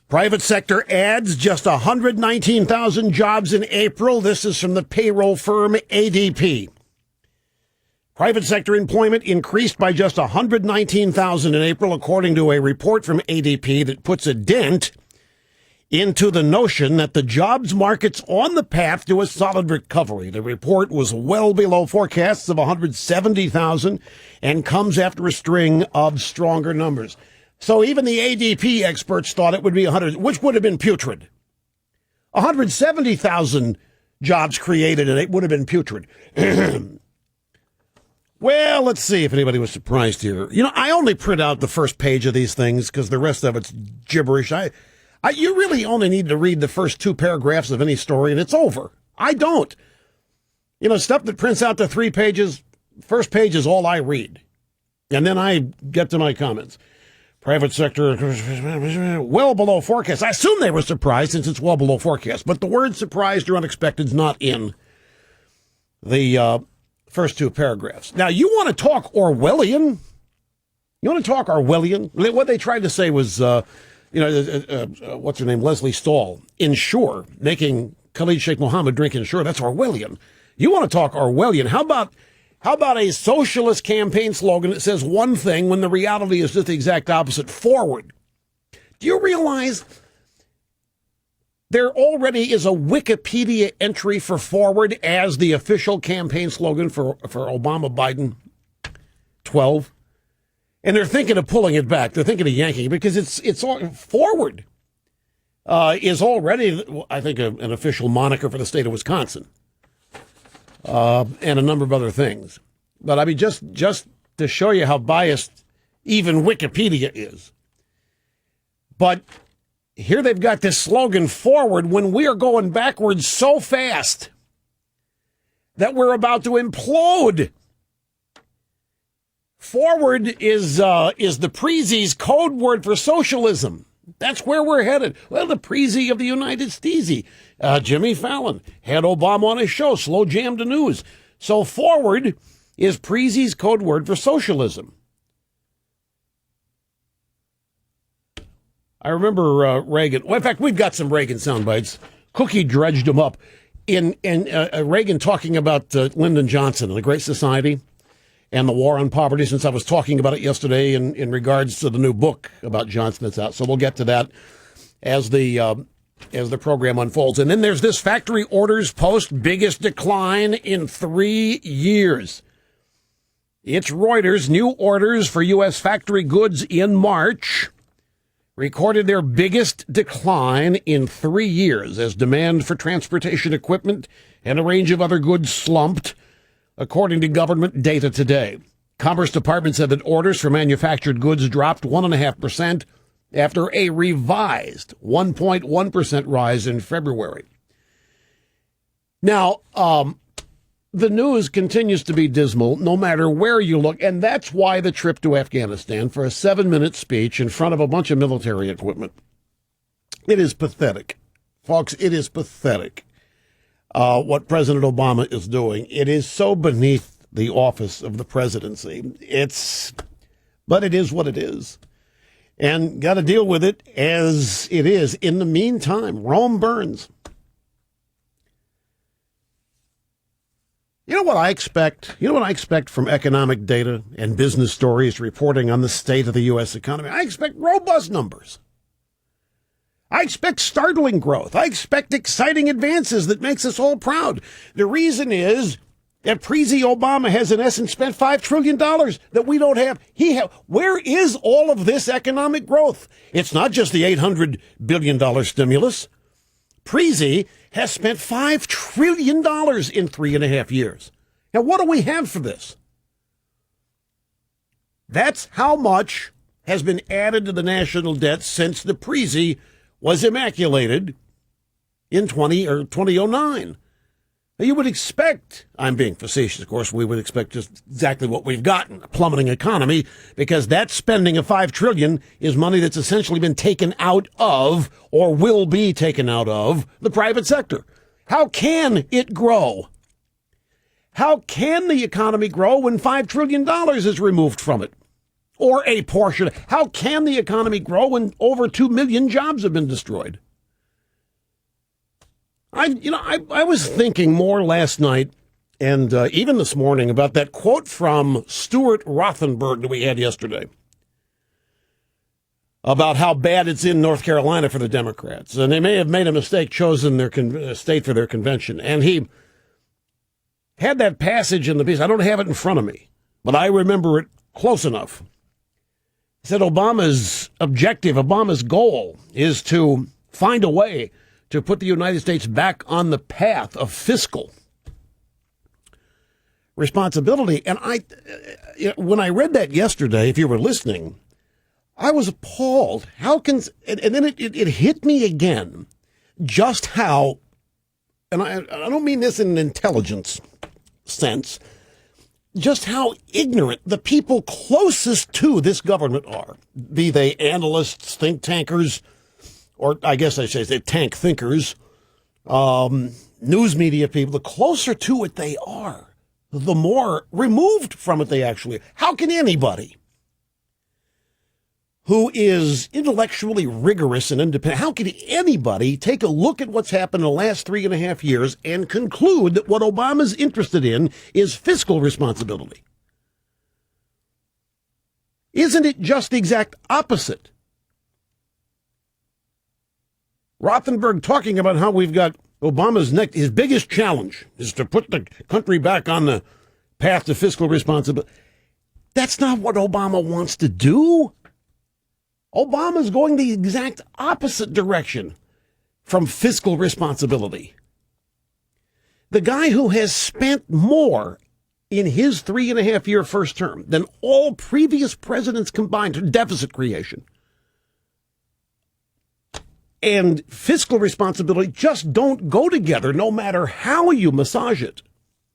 Private sector adds just 119,000 jobs in April. This is from the payroll firm ADP. Private sector employment increased by just 119,000 in April, according to a report from ADP that puts a dent into the notion that the jobs market's on the path to a solid recovery. The report was well below forecasts of 170,000 and comes after a string of stronger numbers. So even the ADP experts thought it would be 100, which would have been putrid. 170,000 jobs created, and it would have been putrid. Well, let's see if anybody was surprised here. You know, I only print out the first page of these things because the rest of it's gibberish. You really only need to read the first two paragraphs of any story, and it's over. I don't. You know, stuff that prints out to 3 pages, first page is all I read. And then I get to my comments. Private sector, well below forecast. I assume they were surprised since it's well below forecast. But the word surprised or unexpected is not in the first two paragraphs. Now, you want to talk Orwellian? You want to talk Orwellian? What they tried to say was, what's her name? Leslie Stahl. Ensure, making Khalid Sheikh Mohammed drink Ensure. That's Orwellian. You want to talk Orwellian? How about a socialist campaign slogan that says one thing when the reality is just the exact opposite? Forward. Do you realize there already is a Wikipedia entry for Forward as the official campaign slogan for Obama-Biden 12? And they're thinking of pulling it back. They're thinking of yanking it because it's Forward is already, I think, an official moniker for the state of Wisconsin. And a number of other things. But I mean, just to show you how biased even Wikipedia is. But here they've got this slogan, Forward, when we are going backwards so fast that we're about to implode. Forward is the Preezy's code word for socialism. That's where we're headed. Well, the Preezy of the United Steezy, Jimmy Fallon, had Obama on his show, slow jammed the news. So Forward is Preezy's code word for socialism. I remember Reagan. Well, in fact, we've got some Reagan sound bites. Cookie dredged them up in Reagan talking about Lyndon Johnson and the Great Society and the war on poverty, since I was talking about it yesterday in regards to the new book about Johnson that's out. So we'll get to that as the program unfolds. And then there's this factory orders post, biggest decline in 3 years. It's Reuters. New orders for U.S. factory goods in March recorded their biggest decline in 3 years as demand for transportation equipment and a range of other goods slumped, according to government data today. Commerce Department said that orders for manufactured goods dropped 1.5% after a revised 1.1% rise in February. Now, the news continues to be dismal no matter where you look, and that's why the trip to Afghanistan for a 7-minute speech in front of a bunch of military equipment. It is pathetic. Folks, it is pathetic. What President Obama is doing. It is so beneath the office of the presidency. But it is what it is. And got to deal with it as it is. In the meantime, Rome burns. You know what I expect? You know what I expect from economic data and business stories reporting on the state of the U.S. economy? I expect robust numbers. I expect startling growth. I expect exciting advances that makes us all proud. The reason is that Preezy Obama has, in essence, spent $5 trillion that we don't have. Where is all of this economic growth? It's not just the $800 billion stimulus. Preezy has spent $5 trillion in 3.5 years. Now, what do we have for this? That's how much has been added to the national debt since the Preezy was immaculated in 2009. Now, you would expect, I'm being facetious, of course, we would expect just exactly what we've gotten, a plummeting economy, because that spending of $5 trillion is money that's essentially been taken out of, or will be taken out of, the private sector. How can it grow? How can the economy grow when $5 trillion is removed from it? or a portion. How can the economy grow when over 2 million jobs have been destroyed? I was thinking more last night and even this morning about that quote from Stuart Rothenberg that we had yesterday about how bad it's in North Carolina for the Democrats. And they may have made a mistake choosing their state for their convention. And he had that passage in the piece. I don't have it in front of me, but I remember it close enough. He said Obama's objective, Obama's goal is to find a way to put the United States back on the path of fiscal responsibility. And when I read that yesterday, if you were listening, I was appalled. How can, and then it hit me again, just how, and I don't mean this in an intelligence sense, just how ignorant the people closest to this government are, be they analysts, think tankers, or I guess I should say tank thinkers, news media people. The closer to it they are, the more removed from it they actually are. How can anybody who is intellectually rigorous and independent, how can anybody take a look at what's happened in the last 3.5 years and conclude that what Obama's interested in is fiscal responsibility? Isn't it just the exact opposite? Rothenberg talking about how we've got Obama's his biggest challenge is to put the country back on the path to fiscal responsibility. That's not what Obama wants to do. Obama's going the exact opposite direction from fiscal responsibility. The guy who has spent more in his 3.5-year first term than all previous presidents combined, deficit creation and fiscal responsibility just don't go together no matter how you massage it.